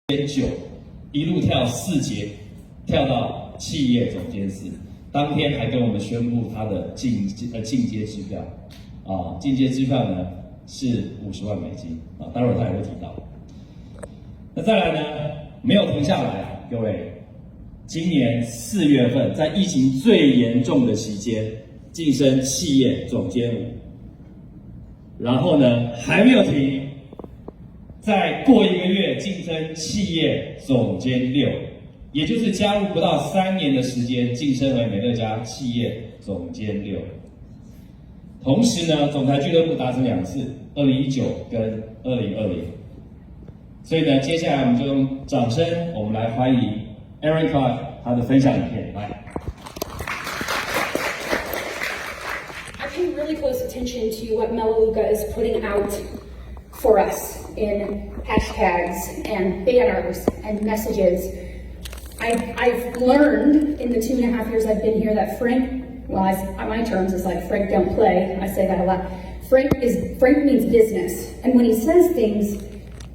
9，一路跳4节，跳到企业总监4。当天还跟我们宣布他的进阶支票，进阶支票呢是50万美金啊，待会儿他也会提到。那再来呢，没有停下来啊，各位，今年4月份在疫情最严重的期间，晋升企业总监5，然后呢还没有停。再过1个月晋升企业总监6，也就是加入不到3年的时间，晋升为美乐家企业总监6。同时呢，总裁俱乐部达成2次，2019跟2020。所以呢，接下来我们就用掌声，我们来欢迎 Erin Clark 他的分享影片，来。I pay really close attention to what Melaleuca is putting out for us in hashtags and banners and messages. I've learned in the 2.5 years I've been here that Frank, well, on my terms, is like Frank don't play. I say that a lot. Frank means business. And when he says things,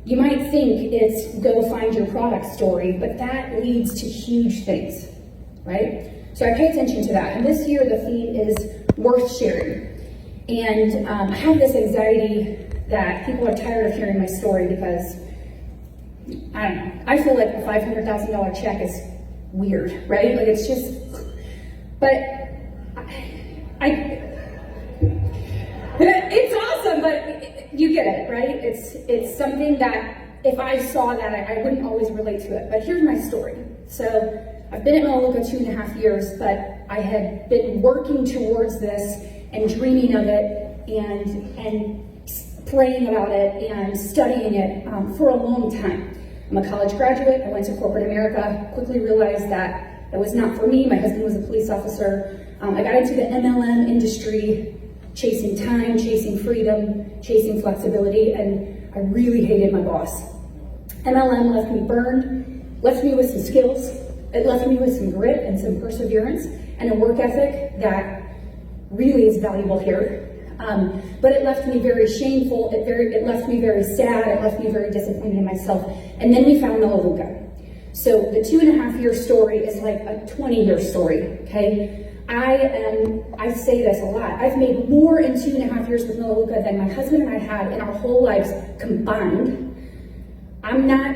you might think it's go find your product story, but that leads to huge things, right? So I pay attention to that. And this year the theme is worth sharing. And I have this anxiety that people are tired of hearing my story because, I don't know, I feel like a $500,000 check is weird, right? Like it's just, but it's awesome, but you get it, right? It's something that if I saw that, I wouldn't always relate to it. But here's my story. So I've been at Melaleuca 2.5 years, but I had been working towards this and dreaming of it and praying about it and studying it for a long time. I'm a college graduate. I went to corporate America, quickly realized that it was not for me. My husband was a police officer. I got into the MLM industry, chasing time, chasing freedom, chasing flexibility, and I really hated my boss. MLM left me burned, left me with some skills. It left me with some grit and some perseverance and a work ethic that really is valuable here. But it left me very shameful, it left me very sad, it left me very disappointed in myself. And then we found Melaleuca. So the 2.5-year story is like a 20-year story, okay? I say this a lot. I've made more in 2.5 years with Melaleuca than my husband and I had in our whole lives combined. I'm not,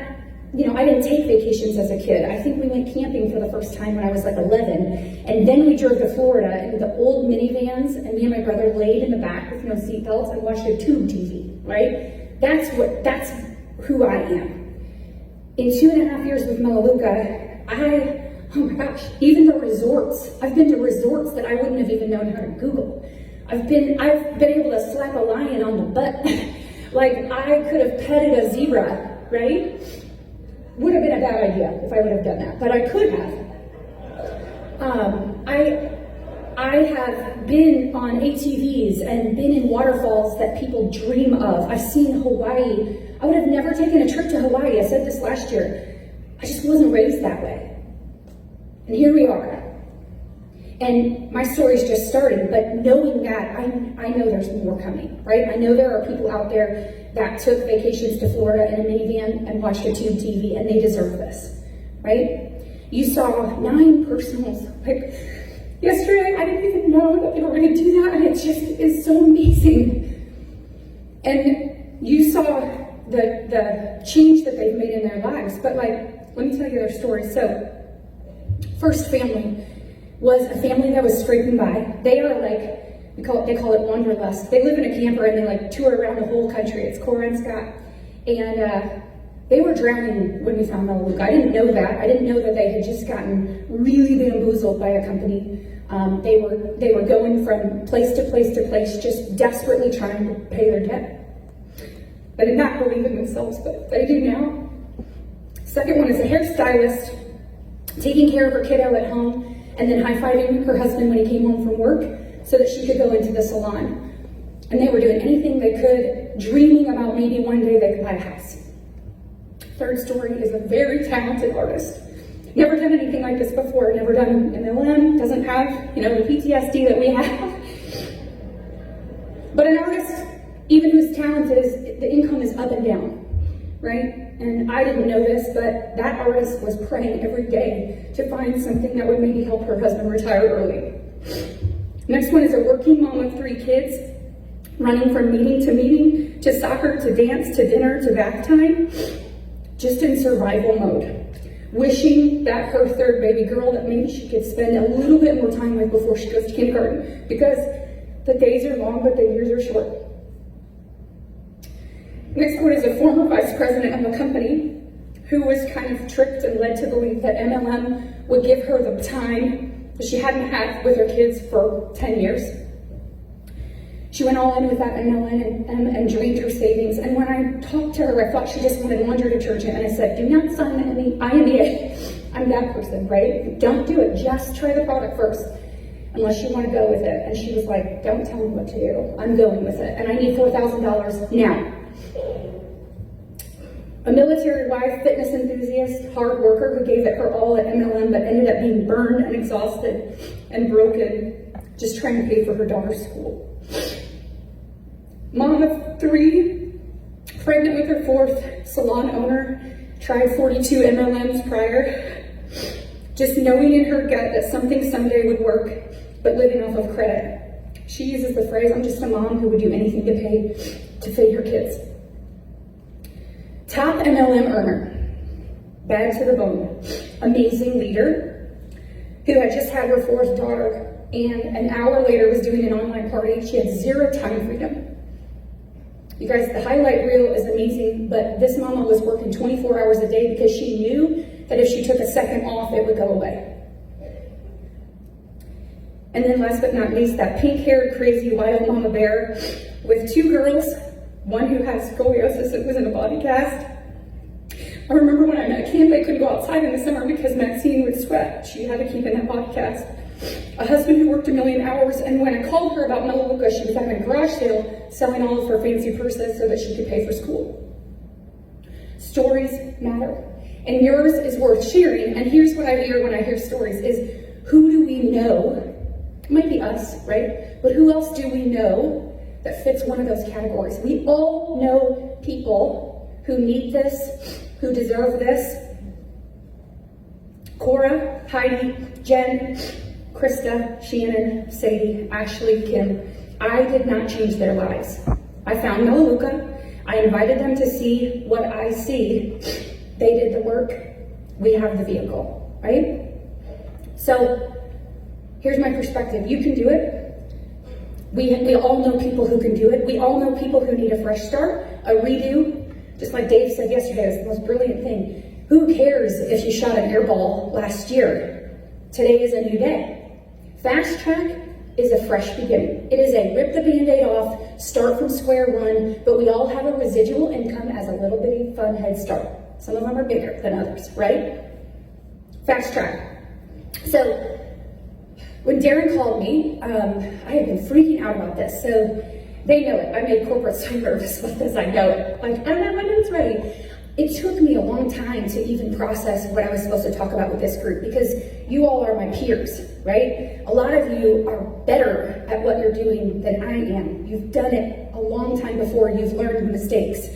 I didn't take vacations as a kid. I think we went camping for the first time when I was like 11, and then we drove to Florida in the old minivans, and me and my brother laid in the back with no seatbelts and watched a tube TV, right? That's who I am. In 2.5 years with Melaleuca, oh my gosh, even the resorts. I've been to resorts that I wouldn't have even known how to Google. I've been able to slap a lion on the butt. Like I could have petted a zebra, right? Would have been a bad idea if I would have done that, but I could have. I have been on ATVs and been in waterfalls that people dream of. I've seen Hawaii. I would have never taken a trip to Hawaii. I said this last year. I just wasn't raised that way. And here we are. And my story's just starting, but knowing that, I know there's more coming, right? I know there are people out there that took vacations to Florida in a minivan and watched a tube TV, and they deserve this, right? You saw 9 personals. Like, yesterday, I didn't even know that they were going to do that, and it just is so amazing. And you saw the change that they've made in their lives, but like, let me tell you their story. So, first family was a family that was scraping by. They are like, they call it wanderlust. They live in a camper and they like tour around the whole country. It's Cora and Scott. And they were drowning when we found Melaleuca. I didn't know that. I didn't know that they had just gotten really bamboozled by a company. They were going from place to place to place, just desperately trying to pay their debt. They did not believe in themselves, but they do now. Second one is a hairstylist, taking care of her kiddo at home, and then high-fiving her husband when he came home from work so that she could go into the salon. And they were doing anything they could, dreaming about maybe one day they could buy a house. Third story is a very talented artist. Never done anything like this before, never done MLM, doesn't have, the PTSD that we have. But an artist, even whose talent is, the income is up and down, right? and I didn't know this, but that artist was praying every day to find something that would maybe help her husband retire early. Next one is a working mom of 3 kids, running from meeting to meeting, to soccer, to dance, to dinner, to bath time, just in survival mode, wishing that her 3rd baby girl that maybe she could spend a little bit more time with before she goes to kindergarten, because the days are long, but the years are short. Next one is a former vice president of a company who was kind of tricked and led to believe that MLM would give her the time that she hadn't had with her kids for 10 years. She went all in with that MLM and drained her savings. And when I talked to her, I thought she just wanted laundry detergent. And I said, do not sign any INDA. I'm that person, right? Don't do it. Just try the product first, unless you want to go with it. And she was like, don't tell me what to do. I'm going with it. And I need $4,000 now. A military wife, fitness enthusiast, hard worker who gave it her all at MLM, but ended up being burned and exhausted and broken, just trying to pay for her daughter's school. Mom of 3, pregnant with her 4th, salon owner, tried 42 MLMs prior, just knowing in her gut that something someday would work, but living off of credit. She uses the phrase, I'm just a mom who would do anything to feed her kids. Top MLM earner, bad to the bone, amazing leader, who had just had her 4th daughter, and an hour later was doing an online party. She had 0 time freedom. You guys, the highlight reel is amazing, but this mama was working 24 hours a day because she knew that if she took a second off, it would go away. And then last but not least, that pink-haired, crazy, wild mama bear with 2 girls, one who has scoliosis and was in a body cast. I remember when I met Kim, they couldn't go outside in the summer because Maxine would sweat. She had to keep in that body cast. A husband who worked 1,000,000 hours, and when I called her about Melaleuca, she was having a garage sale selling all of her fancy purses so that she could pay for school. Stories matter, and yours is worth sharing. And here's what I hear when I hear stories is, who do we know? It might be us, right? But who else do we know that fits one of those categories? We all know people who need this, who deserve this. Cora, Heidi, Jen, Krista, Shannon, Sadie, Ashley, Kim. I did not change their lives. I found Melaleuca. I invited them to see what I see. They did the work. We have the vehicle, right? So here's my perspective. You can do it. We all know people who can do it. We all know people who need a fresh start, a redo. Just like Dave said yesterday, it's the most brilliant thing. Who cares if you shot an air ball last year? Today is a new day. Fast track is a fresh beginning. It is a rip the Band-Aid off, start from square one, but we all have a residual income as a little bitty fun head start. Some of them are bigger than others, right? Fast track. So when Darren called me, I had been freaking out about this. So they know it. I made corporate so nervous about this. I know it. Like, I don't have my notes ready. It took me a long time to even process what I was supposed to talk about with this group, because you all are my peers, right? A lot of you are better at what you're doing than I am. You've done it a long time before. You've learned mistakes.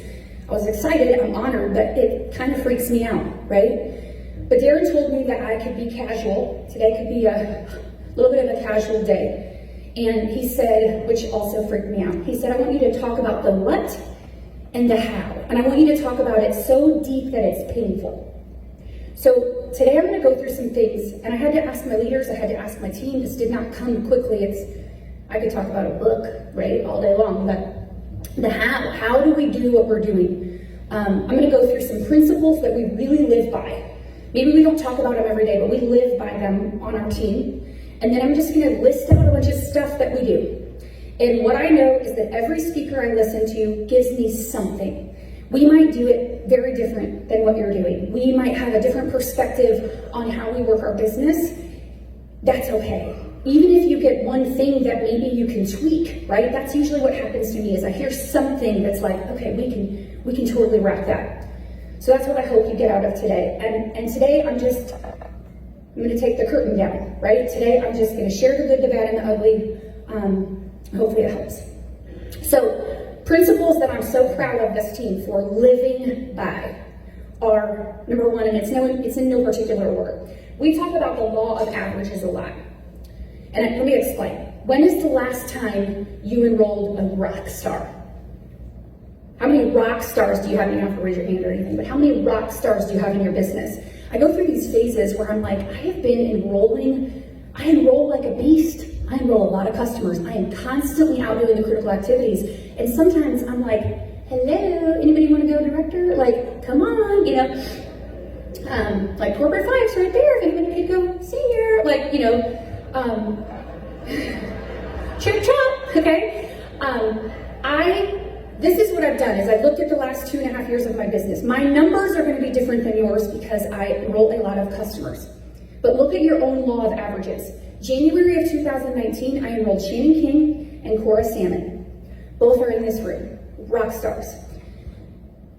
I was excited, I'm honored, but it kind of freaks me out, right? But Darren told me that I could be casual. Today could be a little bit of a casual day. And he said, which also freaked me out, he said, I want you to talk about the what and the how. And I want you to talk about it so deep that it's painful. So today I'm gonna go through some things, and I had to ask my leaders, I had to ask my team. This did not come quickly. I could talk about a book, right, all day long, but the how do we do what we're doing? I'm gonna go through some principles that we really live by. Maybe we don't talk about them every day, but we live by them on our team. And then I'm just gonna list out a bunch of stuff that we do. And what I know is that every speaker I listen to gives me something. We might do it very different than what you're doing. We might have a different perspective on how we work our business. That's okay. Even if you get one thing that maybe you can tweak, right? That's usually what happens to me, is I hear something that's like, okay, we can totally wrap that. So that's what I hope you get out of today. And today I'm gonna take the curtain down, right? Today I'm just gonna share the good, the bad, and the ugly. Hopefully it helps. So, principles that I'm so proud of this team for living by. are, number one, and it's in no particular order. We talk about the law of averages a lot. And let me explain. When is the last time you enrolled a rock star? How many rock stars do you have? You don't have to raise your hand or anything, but how many rock stars do you have in your business? I go through these phases where I'm like, I have been enrolling, I enroll like a beast. I enroll a lot of customers. I am constantly out doing the critical activities. And sometimes I'm like, hello, anybody want to go director? Like, come on, you know. Like corporate five's right there, if anybody could go senior, like, you know, chirp chop, okay? This is what I've done, is I've looked at the last 2.5 years of my business. My numbers are gonna be different than yours because I enroll a lot of customers. But look at your own law of averages. January of 2019, I enrolled Shannon King and Cora Salmon. Both are in this room, rock stars.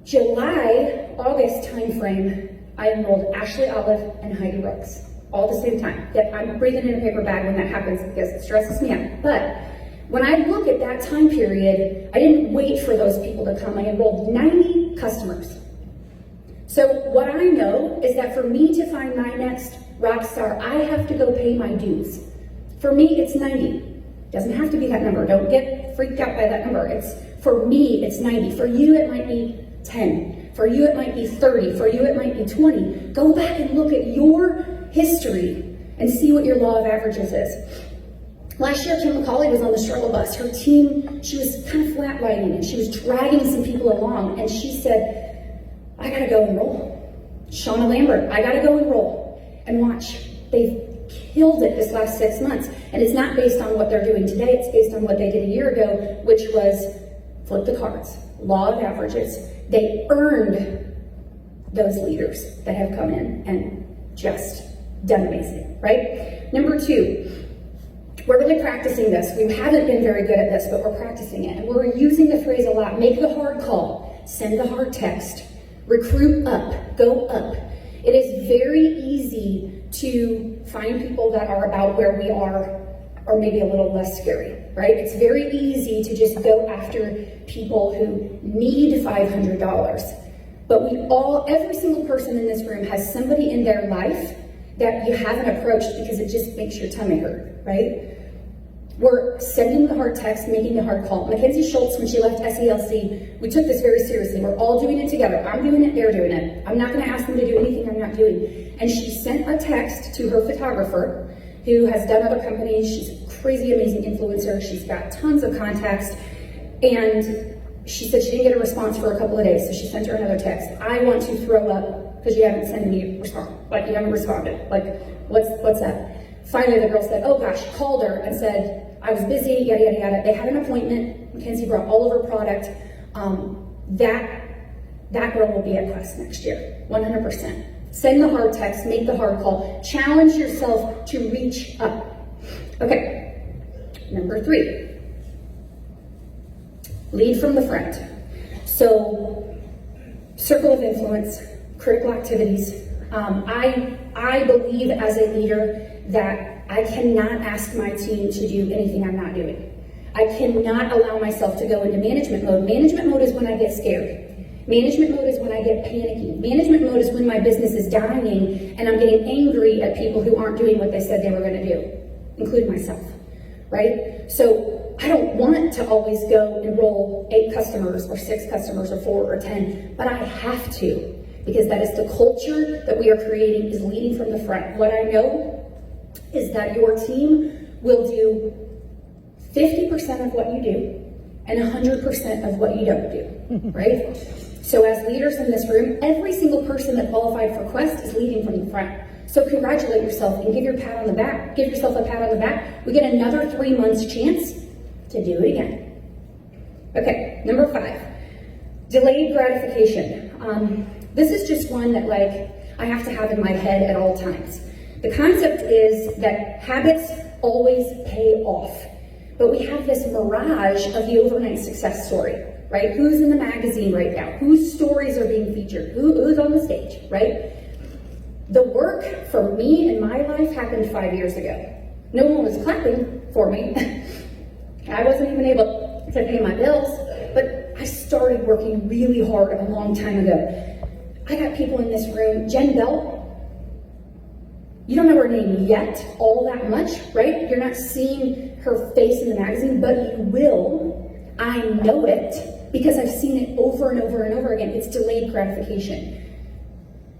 July, August timeframe, I enrolled Ashley Olive and Heidi Rooks, all at the same time. Yet I'm breathing in a paper bag when that happens because it stresses me out. But when I look at that time period, I didn't wait for those people to come. I enrolled 90 customers. So what I know is that for me to find my next rock star, I have to go pay my dues. For me, it's 90. Doesn't have to be that number. Don't get freaked out by that number. For me, it's 90. For you, it might be 10. For you, it might be 30. For you, it might be 20. Go back and look at your history and see what your law of averages is. Last year, Kim McCauley was on the struggle bus. Her team, she was kind of flatlining and she was dragging some people along, and she said, I gotta go enroll. Shauna Lambert, I gotta go enroll. And watch, they've killed it this last 6 months. And it's not based on what they're doing today, it's based on what they did a year ago, which was flip the cards, law of averages. They earned those leaders that have come in and just done amazing, right? Number two, we're really practicing this. We haven't been very good at this, but we're practicing it. And we're using the phrase a lot, make the hard call, send the hard text, recruit up, go up. It is very easy to find people that are about where we are, or maybe a little less scary, right? It's very easy to just go after people who need $500. But every single person in this room has somebody in their life that you haven't approached because it just makes your tummy hurt, right? We're sending the hard text, making the hard call. Mackenzie Schultz, when she left SELC, we took this very seriously. We're all doing it together. I'm doing it, they're doing it. I'm not gonna ask them to do anything I'm not doing. And she sent a text to her photographer, who has done other companies. She's a crazy, amazing influencer. She's got tons of contacts. And she said she didn't get a response for a couple of days, so she sent her another text. I want to throw up because you haven't sent me a response. Like, you haven't responded. Like, what's that? Finally, the girl said, oh gosh, called her and said, I was busy, yada, yada, yada. They had an appointment. Mackenzie brought all of her product. That girl will be at class next year, 100%. Send the hard text, make the hard call, challenge yourself to reach up. Okay, number 3, lead from the front. So, circle of influence, critical activities. I believe as a leader that I cannot ask my team to do anything I'm not doing. I cannot allow myself to go into management mode. Management mode is when I get scared. Management mode is when I get panicky. Management mode is when my business is dying and I'm getting angry at people who aren't doing what they said they were going to do, including myself, right? So I don't want to always go enroll 8 customers or 6 customers or 4 or 10, but I have to, because that is the culture that we are creating, is leading from the front. What I know is that your team will do 50% of what you do and 100% of what you don't do, right? So as leaders in this room, every single person that qualified for Quest is leading from the front. So congratulate yourself and give yourself a pat on the back. We get another 3 months chance to do it again. Okay, number 5, delayed gratification. This is just one that I have to have in my head at all times. The concept is that habits always pay off. But we have this mirage of the overnight success story, right? Who's in the magazine right now? Whose stories are being featured? Who's on the stage, right? The work for me in my life happened 5 years ago. No one was clapping for me. I wasn't even able to pay my bills, but I started working really hard a long time ago. I got people in this room, Jen Bell, you don't know her name yet all that much, right? You're not seeing her face in the magazine, but you will. I know it because I've seen it over and over and over again. It's delayed gratification,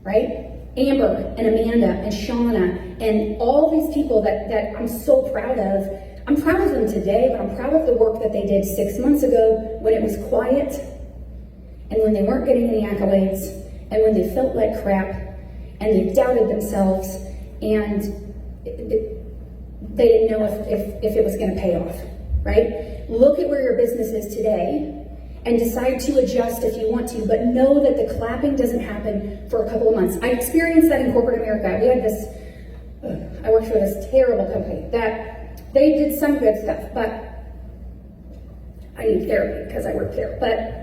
right? Amber and Amanda and Shauna and all these people that I'm so proud of. I'm proud of them today, but I'm proud of the work that they did 6 months ago when it was quiet and when they weren't getting any accolades and when they felt like crap and they doubted themselves and they didn't know if it was going to pay off, right? Look at where your business is today and decide to adjust if you want to, but know that the clapping doesn't happen for a couple of months. I experienced that in corporate America. We had this, I worked for this terrible company that they did some good stuff, but I need therapy because I work there. But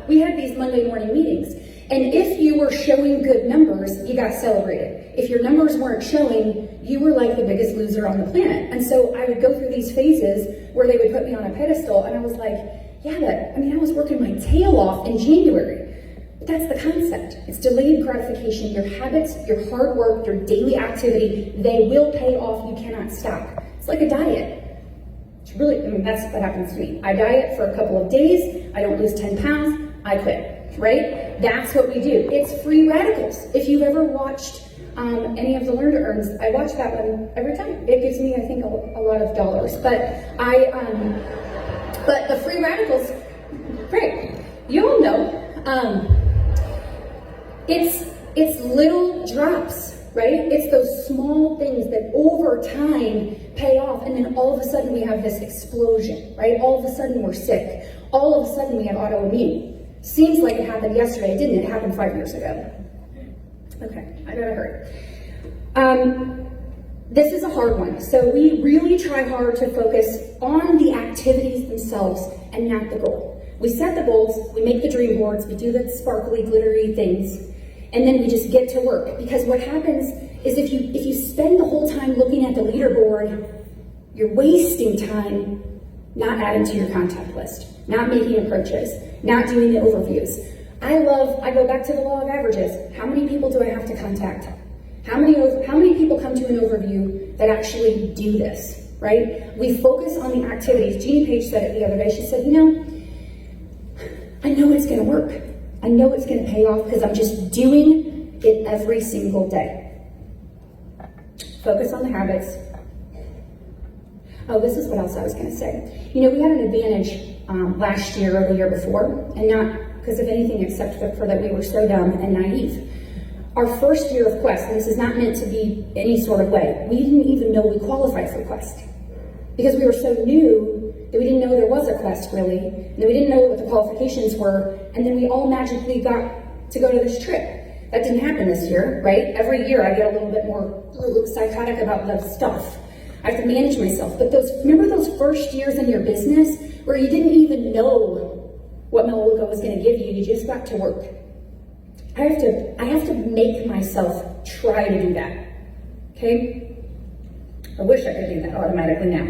we had these Monday morning meetings. And if you were showing good numbers, you got celebrated. If your numbers weren't showing, you were like the biggest loser on the planet. And so I would go through these phases where they would put me on a pedestal, and I was like, yeah, but I was working my tail off in January. But that's the concept. It's delayed gratification. Your habits, your hard work, your daily activity, they will pay off. You cannot stop. It's like a diet. It's really, that's what happens to me. I diet for a couple of days. I don't lose 10 pounds. I quit, right? That's what we do. It's free radicals. If you've ever watched any of the Learn to Earns, I watch that one every time. It gives me, I think, a lot of dollars. But but the free radicals, great. You all know, it's little drops, right? It's those small things that over time pay off, and then all of a sudden we have this explosion, right? All of a sudden we're sick. All of a sudden we have autoimmune. Seems like it happened yesterday. It didn't. It happened 5 years ago. Okay, I gotta hurry. This is a hard one. So we really try hard to focus on the activities themselves and not the goal. We set the goals, we make the dream boards, we do the sparkly, glittery things, and then we just get to work. Because what happens is if you spend the whole time looking at the leaderboard, you're wasting time not adding to your contact list, not making approaches, not doing the overviews. I go back to the law of averages. How many people do I have to contact? How many people come to an overview that actually do this, right? We focus on the activities. Jeannie Page said it the other day. She said, I know it's going to work. I know it's going to pay off because I'm just doing it every single day. Focus on the habits. Oh, this is what else I was going to say. We had an advantage last year or the year before, and not because of anything except for that we were so dumb and naive. Our first year of Quest, and this is not meant to be any sort of way, we didn't even know we qualified for Quest because we were so new that we didn't know there was a Quest really, and then we didn't know what the qualifications were, and then we all magically got to go to this trip. That didn't happen this year, right? Every year I get a little bit more psychotic about the stuff. I have to manage myself. But remember those first years in your business where you didn't even know what Melaleuca was going to give you, you just got to work. I have to make myself try to do that, okay? I wish I could do that automatically now.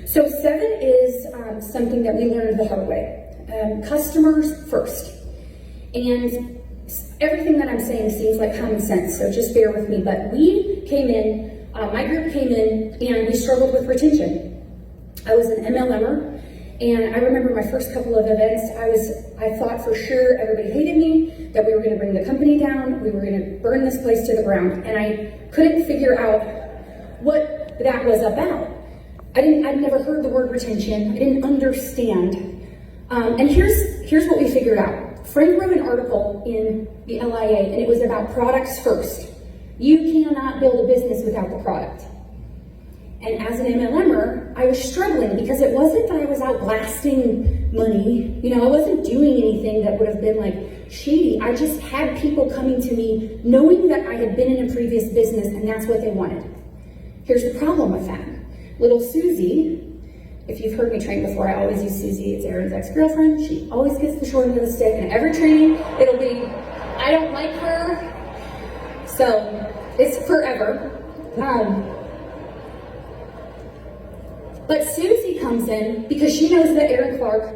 So 7 is something that we learned the hard way. Customers first. And everything that I'm saying seems like common sense, so just bear with me. But we came in, my group came in, and we struggled with retention. I was an MLMer. And I remember my first couple of events, I thought for sure everybody hated me, that we were going to bring the company down, we were going to burn this place to the ground, and I couldn't figure out what that was about. I'd never heard the word retention, I didn't understand. And here's what we figured out. Frank wrote an article in the LIA, and it was about products first. You cannot build a business without the product. And as an MLMer, I was struggling because it wasn't that I was out blasting money. I wasn't doing anything that would have been like shady. I just had people coming to me knowing that I had been in a previous business and that's what they wanted. Here's the problem with that. Little Susie, if you've heard me train before, I always use Susie. It's Erin's ex-girlfriend. She always gets the short end of the stick. And every training, it'll be, I don't like her. So it's forever. But Susie comes in because she knows that Erin Clark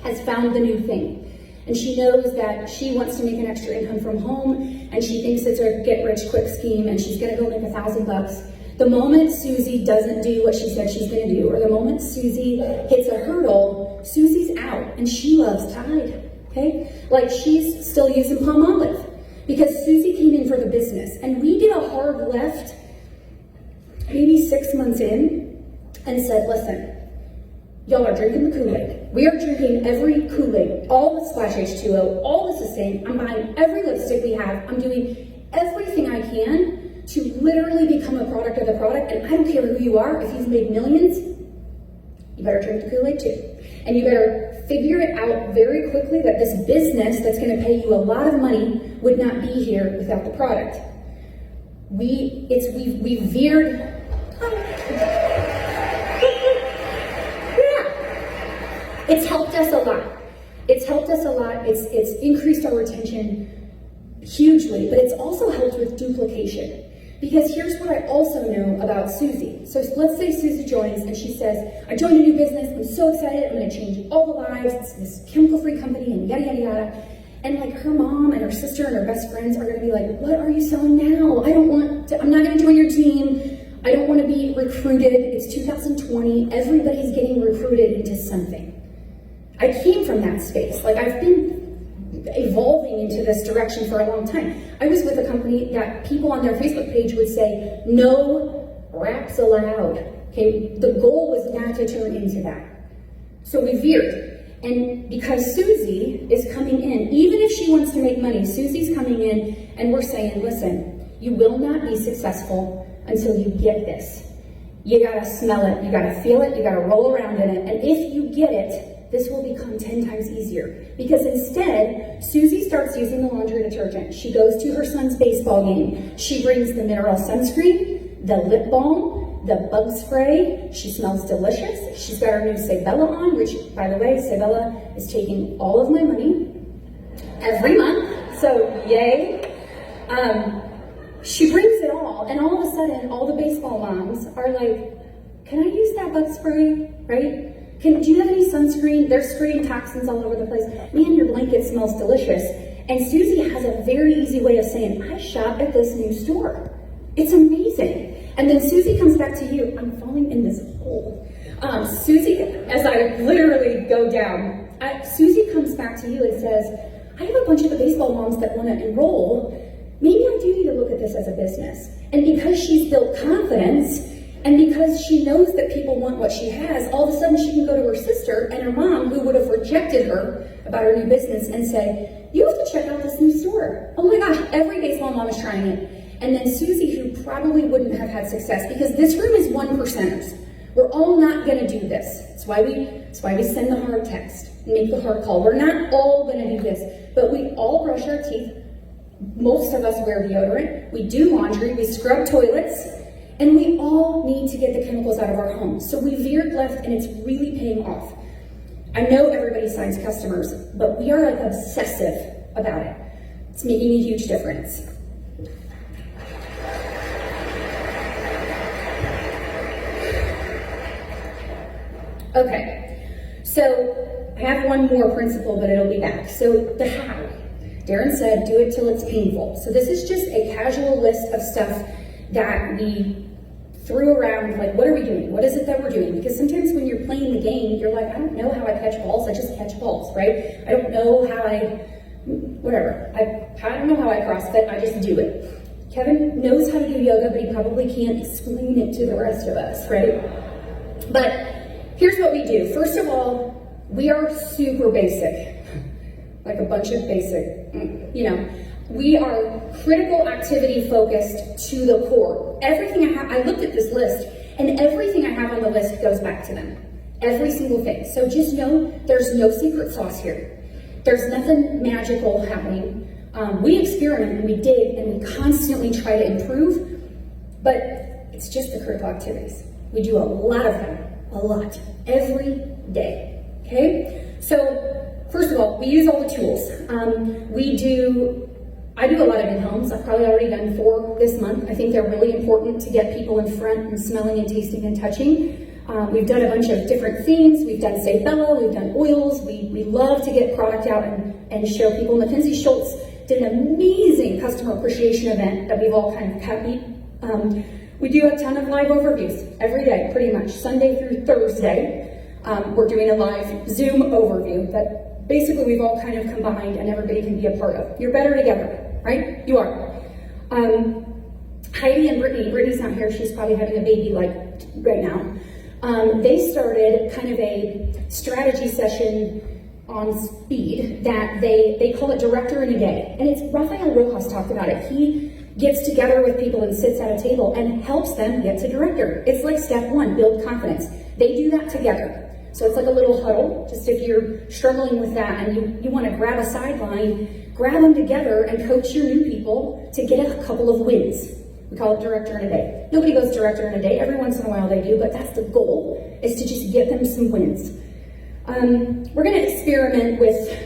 has found the new thing. And she knows that she wants to make an extra income from home, and she thinks it's a get-rich-quick scheme, and she's gonna go make $1,000. The moment Susie doesn't do what she said she's gonna do, or the moment Susie hits a hurdle, Susie's out, and she loves Tide, okay? Like, she's still using Palmolive, because Susie came in for the business, and we did a hard left maybe 6 months in and said, listen, y'all are drinking the Kool-Aid. We are drinking every Kool-Aid, all the Splash H2O, all the Sustain. I'm buying every lipstick we have. I'm doing everything I can to literally become a product of the product, and I don't care who you are. If you've made millions, you better drink the Kool-Aid too. And you better figure it out very quickly that this business that's gonna pay you a lot of money would not be here without the product. We veered. Yeah. It's helped us a lot. It's helped us a lot. It's increased our retention hugely, but it's also helped with duplication. Because here's what I also know about Susie. So let's say Susie joins and she says, I joined a new business, I'm so excited, I'm gonna change all the lives, it's this chemical-free company and yada, yada, yada. And like her mom and her sister and her best friends are gonna be like, what are you selling now? I'm not gonna join your team. I don't wanna be recruited. It's 2020, everybody's getting recruited into something. I came from that space. Like, I've been evolving into this direction for a long time. I was with a company that people on their Facebook page would say, no raps allowed. Okay, the goal was not to turn into that. So we veered. And because Susie is coming in, even if she wants to make money, Susie's coming in and we're saying, listen, you will not be successful until you get this. You gotta smell it, you gotta feel it, you gotta roll around in it. And if you get it, this will become 10 times easier. Because instead, Susie starts using the laundry detergent. She goes to her son's baseball game. She brings the mineral sunscreen, the lip balm, the bug spray. She smells delicious. She's got her new Sebella on, which, by the way, Sebella is taking all of my money every month. So, yay. She brings it all, and all of a sudden, all the baseball moms are like, can I use that bug spray, right? Do you have any sunscreen? They're spraying toxins all over the place. Man, your blanket smells delicious. And Susie has a very easy way of saying, I shop at this new store. It's amazing. And then Susie comes back to you. I'm falling in this hole. Susie, as I literally go down, Susie comes back to you and says, I have a bunch of the baseball moms that want to enroll. Maybe I do need to look at this as a business. And because she's built confidence, and because she knows that people want what she has, all of a sudden she can go to her sister and her mom, who would have rejected her about her new business, and say, you have to check out this new store. Oh my gosh, every baseball mom is trying it. And then Susie, who probably wouldn't have had success, because this room is 1%ers. We're all not gonna do this. That's why we send the hard text, make the hard call. We're not all gonna do this, but we all brush our teeth. Most of us wear deodorant. We do laundry, we scrub toilets. And we all need to get the chemicals out of our homes. So we veered left and it's really paying off. I know everybody signs customers, but we are like obsessive about it. It's making a huge difference. Okay, so I have one more principle, but it'll be back. So the how. Darren said, do it till it's painful. So this is just a casual list of stuff that we threw around, like, what are we doing? What is it that we're doing? Because sometimes when you're playing the game, you're like, I don't know how I catch balls, I just catch balls, right? I don't know how I don't know how I CrossFit, I just do it. Kevin knows how to do yoga, but he probably can't explain it to the rest of us, right? But here's what we do. First of all, we are super basic, like a bunch of basic, we are critical activity focused to the core. Everything I have, I looked at this list, and everything I have on the list goes back to them. Every single thing. So just know there's no secret sauce here. There's nothing magical happening. We experiment and we dig and we constantly try to improve, but it's just the critical activities. We do a lot of them, every day, okay? So first of all, we use all the tools. I do a lot of in-homes. I've probably already done 4 this month. I think they're really important to get people in front and smelling and tasting and touching. We've done a bunch of different themes. We've done Sebella, we've done oils. We love to get product out and show people. Mackenzie Schultz did an amazing customer appreciation event that we've all kind of copied. We do a ton of live overviews every day, pretty much, Sunday through Thursday. We're doing a live Zoom overview that basically we've all kind of combined and everybody can be a part of. You're better together, right? You are. Heidi and Brittany's not here, she's probably having a baby like right now. They started kind of a strategy session on speed that they call it Director in a Day. And it's Rafael Rojas talked about it. He gets together with people and sits at a table and helps them get to director. It's like step one, build confidence. They do that together. So it's like a little huddle, just if you're struggling with that and you want to grab a sideline, grab them together and coach your new people to get a couple of wins. We call it Director in a Day. Nobody goes Director in a Day. Every once in a while they do, but that's the goal, is to just get them some wins. We're going to experiment with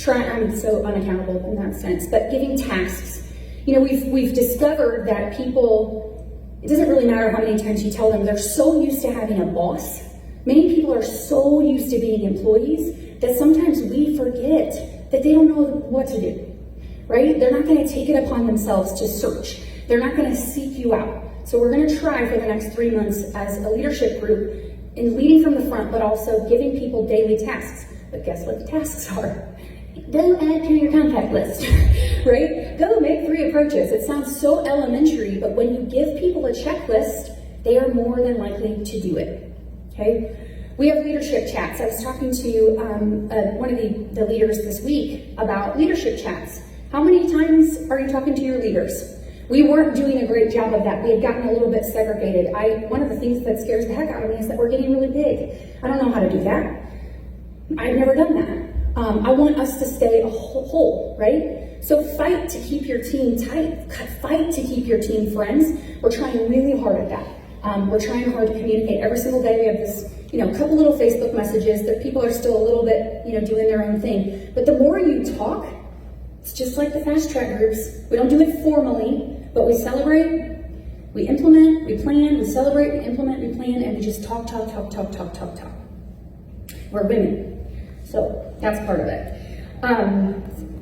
I'm so unaccountable in that sense, but giving tasks. You know, we've discovered that people, it doesn't really matter how many times you tell them, they're so used to having a boss. Many people are so used to being employees that sometimes we forget that they don't know what to do, right? They're not going to take it upon themselves to search. They're not going to seek you out. So we're going to try for the next 3 months as a leadership group in leading from the front, but also giving people daily tasks. But guess what the tasks are? Go add to your contact list, right? Go make 3 approaches. It sounds so elementary, but when you give people a checklist, they are more than likely to do it, okay? We have leadership chats. I was talking to one of the leaders this week about leadership chats. How many times are you talking to your leaders? We weren't doing a great job of that. We had gotten a little bit segregated. One of the things that scares the heck out of me is that we're getting really big. I don't know how to do that. I've never done that. I want us to stay a whole, right? So fight to keep your team tight. Fight to keep your team friends. We're trying really hard at that. We're trying hard to communicate. Every single day we have this, couple little Facebook messages that people are still a little bit, doing their own thing. But the more you talk, it's just like the fast track groups. We don't do it formally, but we celebrate, we implement, we plan, we celebrate, we implement, we plan, and we just talk. We're women, so that's part of it.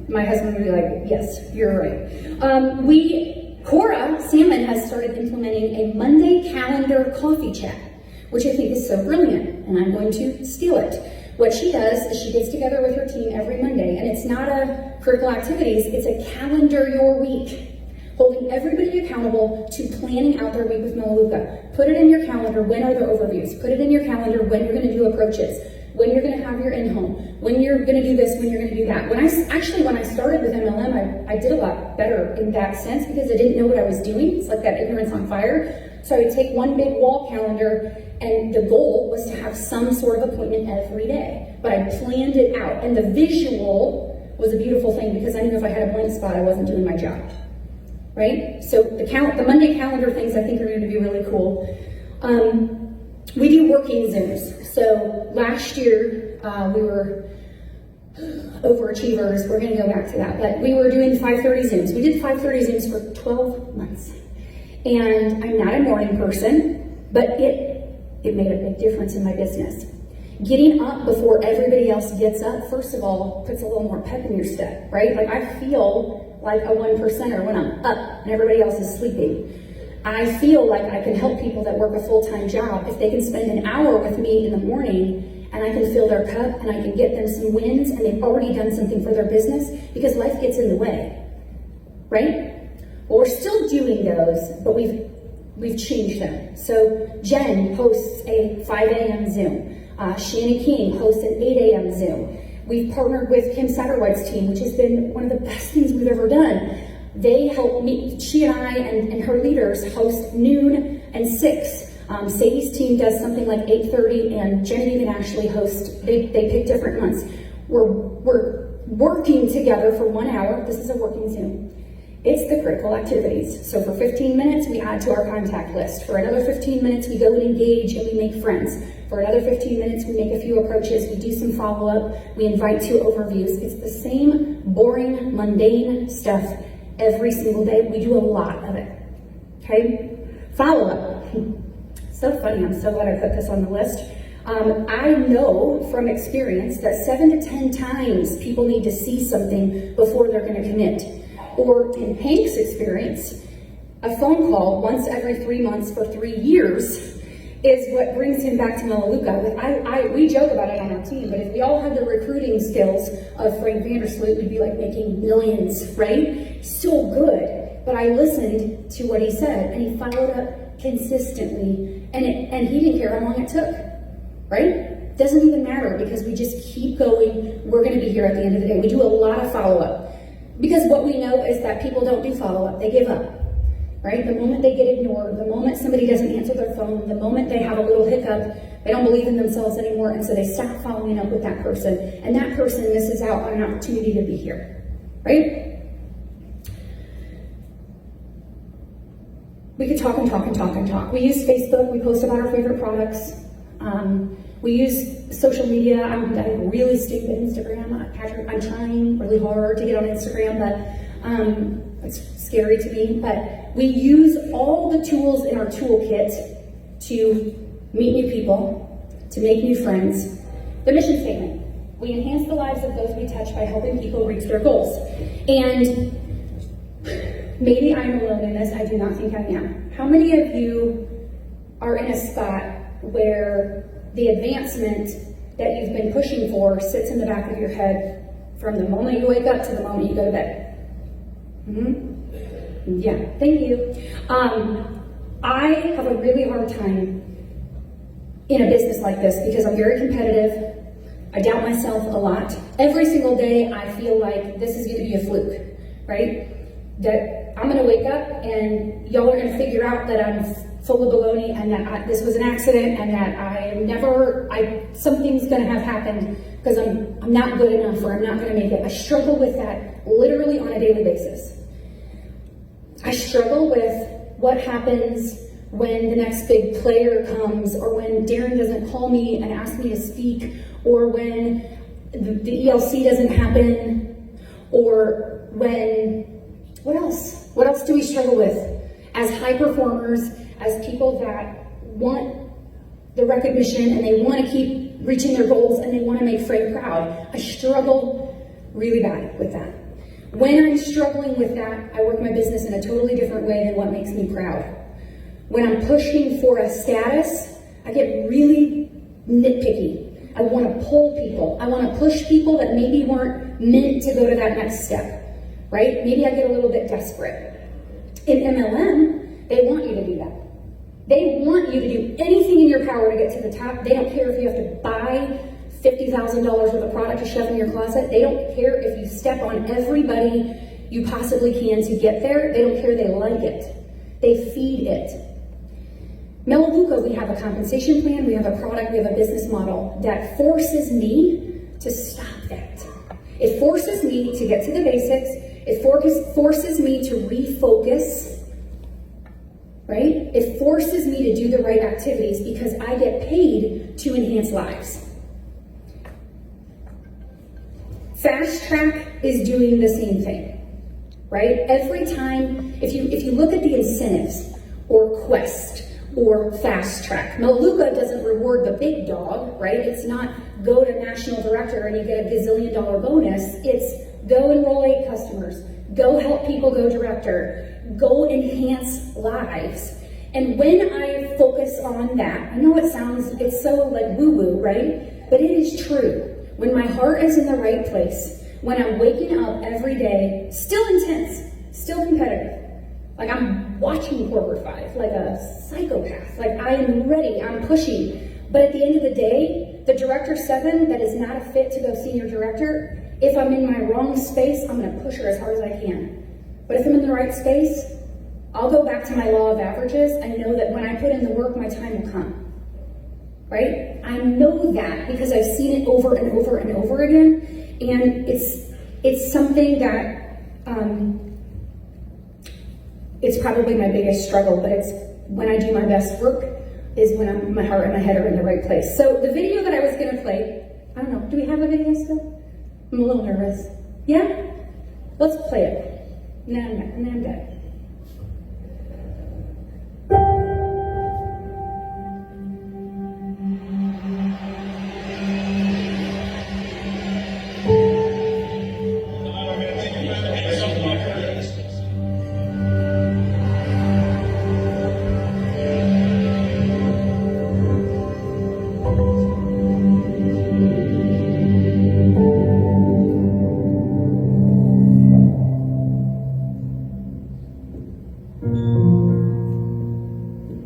My husband would be like, yes, you're right. Cora Salmon has started implementing a Monday calendar coffee chat, which I think is so brilliant, and I'm going to steal it. What she does is she gets together with her team every Monday, and it's not a critical activities, it's a calendar your week, holding everybody accountable to planning out their week with Melaleuca. Put it in your calendar, when are the overviews? Put it in your calendar, when you're gonna do approaches, when you're gonna have your in-home, when you're gonna do this, when you're gonna do that. When I started with MLM, I did a lot better in that sense because I didn't know what I was doing. It's like that ignorance on fire. So I would take one big wall calendar, and the goal was to have some sort of appointment every day. But I planned it out, and the visual was a beautiful thing because I knew if I had a blank spot, I wasn't doing my job, right? So the Monday calendar things I think are going to be really cool. We do working Zooms. So last year, we were overachievers. We're going to go back to that. But we were doing 5:30 Zooms. We did 5:30 Zooms for 12 months. And I'm not a morning person, but it made a big difference in my business. Getting up before everybody else gets up, first of all, puts a little more pep in your step, right? Like I feel like a 1%er when I'm up and everybody else is sleeping. I feel like I can help people that work a full-time job if they can spend an hour with me in the morning and I can fill their cup and I can get them some wins and they've already done something for their business because life gets in the way, right? Well, we're still doing those, but we've changed them. So Jen hosts a 5 a.m. Zoom. Shannon King hosts an 8 a.m. Zoom. We've partnered with Kim Satterwhite's team, which has been one of the best things we've ever done. They help me, she and I and her leaders host noon and 6. Sadie's team does something like 8:30, and Genevieve and Ashley host, they pick different months. We're working together for 1 hour. This is a working Zoom. It's the critical activities. So for 15 minutes, we add to our contact list. For another 15 minutes, we go and engage and we make friends. For another 15 minutes, we make a few approaches, we do some follow-up, we invite to overviews. It's the same boring, mundane stuff every single day. We do a lot of it, okay? Follow-up. So funny, I'm so glad I put this on the list. I know from experience that 7 to 10 times people need to see something before they're going to commit. Or in Hank's experience, a phone call once every 3 months for 3 years is what brings him back to Melaleuca. We joke about it on our team, but if we all had the recruiting skills of Frank Vandersloot, we'd be like making millions, right? So good. But I listened to what he said, and he followed up consistently, and he didn't care how long it took, right? Doesn't even matter, because we just keep going. We're going to be here at the end of the day. We do a lot of follow-up, because what we know is that people don't do follow-up. They give up. Right? The moment they get ignored, the moment somebody doesn't answer their phone, the moment they have a little hiccup, they don't believe in themselves anymore, and so they stop following up with that person, and that person misses out on an opportunity to be here. Right? We could talk and talk and talk and talk. We use Facebook. We post about our favorite products. We use social media. I'm really stupid at Instagram. I'm trying really hard to get on Instagram, but it's scary to me. But we use all the tools in our toolkit to meet new people, to make new friends. The mission statement: we enhance the lives of those we touch by helping people reach their goals. And maybe I'm alone in this. I do not think I am. How many of you are in a spot where the advancement that you've been pushing for sits in the back of your head from the moment you wake up to the moment you go to bed? Yeah, thank you. I have a really hard time in a business like this because I'm very competitive. I doubt myself a lot. Every single day I feel like this is going to be a fluke, right? That I'm going to wake up and y'all are going to figure out that I'm full of baloney and that this was an accident and that something's going to have happened because I'm not good enough or I'm not going to make it. I struggle with that literally on a daily basis. I struggle with what happens when the next big player comes, or when Darren doesn't call me and ask me to speak, or when the ELC doesn't happen, or when, what else? What else do we struggle with as high performers, as people that want the recognition and they want to keep reaching their goals and they want to make Frank proud? I struggle really bad with that. When I'm struggling with that, I work my business in a totally different way than what makes me proud. When I'm pushing for a status, I get really nitpicky. I want to pull people. I want to push people that maybe weren't meant to go to that next step, right? Maybe I get a little bit desperate. In MLM, they want you to do that. They want you to do anything in your power to get to the top. They don't care if you have to buy $50,000 worth of product to shove in your closet. They don't care if you step on everybody you possibly can to get there. They don't care. They like it. They feed it. Melaleuca, we have a compensation plan, we have a product, we have a business model that forces me to stop that. It forces me to get to the basics. It forces me to refocus, right? It forces me to do the right activities because I get paid to enhance lives. Fast Track is doing the same thing, right? Every time, if you look at the incentives or Quest or Fast Track, Melaleuca doesn't reward the big dog, right? It's not go to national director and you get a gazillion-dollar bonus. It's go enroll 8 customers, go help people go director, go enhance lives. And when I focus on that, I know it's so like woo-woo, right? But it is true. When my heart is in the right place, when I'm waking up every day, still intense, still competitive, like I'm watching Corporate 5, like a psychopath, like I am ready, I'm pushing. But at the end of the day, the Director 7 that is not a fit to go Senior Director, if I'm in my wrong space, I'm gonna push her as hard as I can. But if I'm in the right space, I'll go back to my law of averages and know that when I put in the work, my time will come. Right? I know that because I've seen it over and over and over again, and it's something that it's probably my biggest struggle, but it's when I do my best work is when my heart and my head are in the right place. So the video that I was going to play, I don't know, do we have a video still? I'm a little nervous. Yeah? Let's play it. And then I'm dead.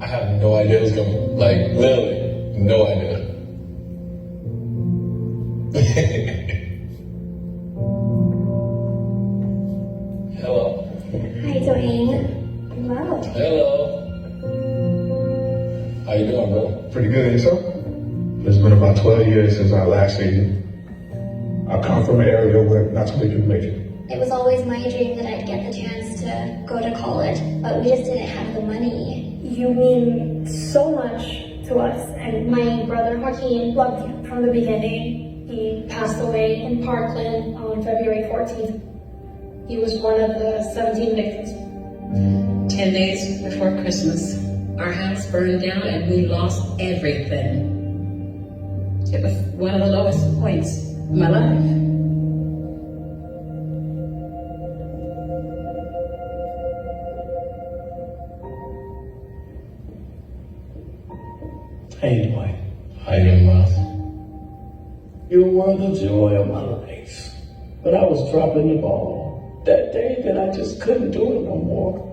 I have no idea what's going, like, literally, no idea. Hello. Hi, Dwayne. Hello. Hello. How you doing, bro? Pretty good, and yourself? It's been about 12 years since I last seen you. I come from an area where not too many people make it. It was always my dream that I'd get the chance to go to college, but we just didn't have the money. You mean so much to us, and My brother Joaquin loved you from the beginning. He passed away in Parkland on February 14th. He was one of the 17 victims. 10 days before Christmas, our house burned down and we lost everything. It was one of the lowest points of my life. Hey, Dwayne. How you doing, Miles? You were the joy of my life. But I was dropping the ball. That day that I just couldn't do it no more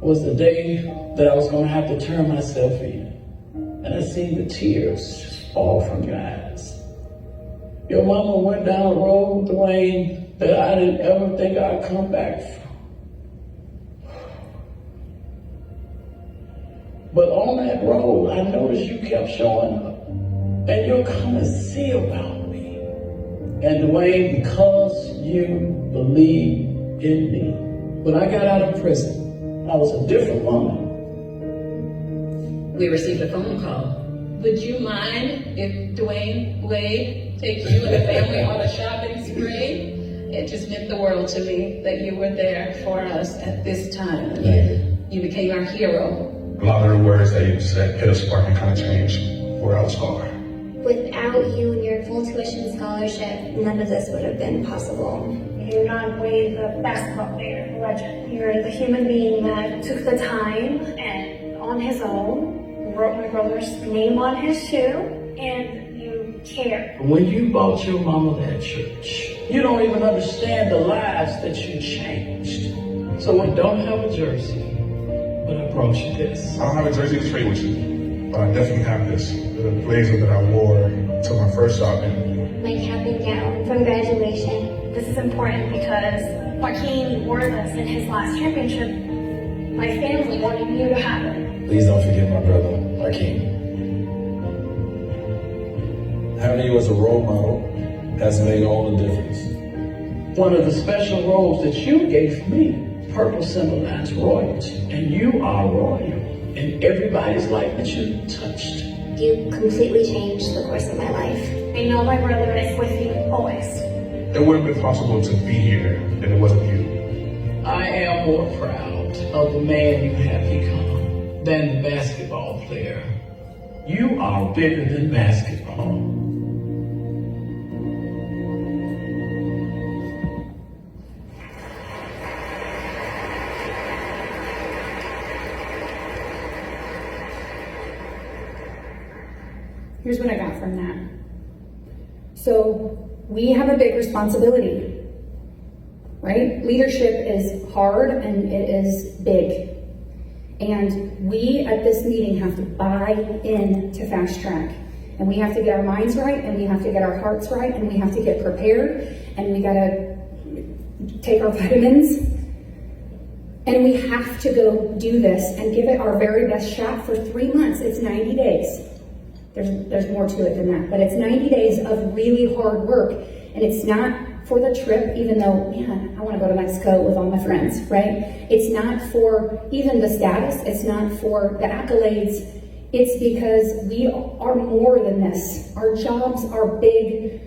was the day that I was going to have to turn myself in. And I seen the tears just fall from your eyes. Your mama went down a road, Dwayne, that I didn't ever think I'd come back from. But on that road, I noticed you kept showing up. And you'll come and see about me. And Dwayne, because you believe in me. When I got out of prison, I was a different woman. We received a phone call. Would you mind if Dwayne Wade take you and the family on a shopping spree? It just meant the world to me that you were there for us at this time. You became our hero. A lot of the words that you said hit a spark and kind of changed where I was going. Without you and your full tuition scholarship, none of this would have been possible. You're not Wade, the basketball player, the legend. You're the human being that took the time and on his own wrote my brother's name on his shoe, and you care. When you bought your mama that church, you don't even understand the lives that you changed. So I don't have a jersey, but I brought you this. I don't have a jersey to trade with you, but I definitely have this. The blazer that I wore to my first shop interview. My cap and gown from graduation. This is important because Joaquin wore this in his last championship. My family wanted you to have it. Please don't forget my brother, Joaquin. Having you as a role model has made all the difference. One of the special robes that you gave me, purple symbolized royalty. And you are royal in everybody's life that you touched. You completely changed the course of my life. I know my brother is with you always. It wouldn't have been possible to be here if it wasn't you. I am more proud of the man you have become than the basketball player. You are bigger than basketball. Here's what I got from that. So we have a big responsibility, right? Leadership is hard and it is big. And we at this meeting have to buy in to Fast Track. And we have to get our minds right, and we have to get our hearts right, and we have to get prepared, and we gotta take our vitamins. And we have to go do this and give it our very best shot for 3 months. It's 90 days. There's more to it than that, but it's 90 days of really hard work, and it's not for the trip, even though, man, I want to go to Mexico with all my friends, right? It's not for even the status, it's not for the accolades, it's because we are more than this. Our jobs are big,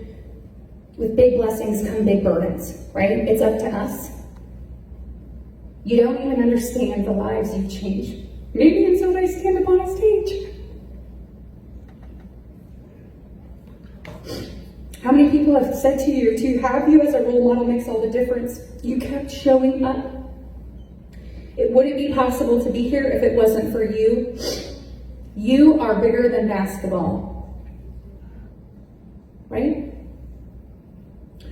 with big blessings come big burdens, right? It's up to us. You don't even understand the lives you've changed, maybe until they stand up on a stage. How many people have said to you, to have you as a role model makes all the difference? You kept showing up. It wouldn't be possible to be here if it wasn't for you. You are bigger than basketball. Right?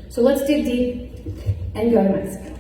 So let's dig deep and go to Mexico.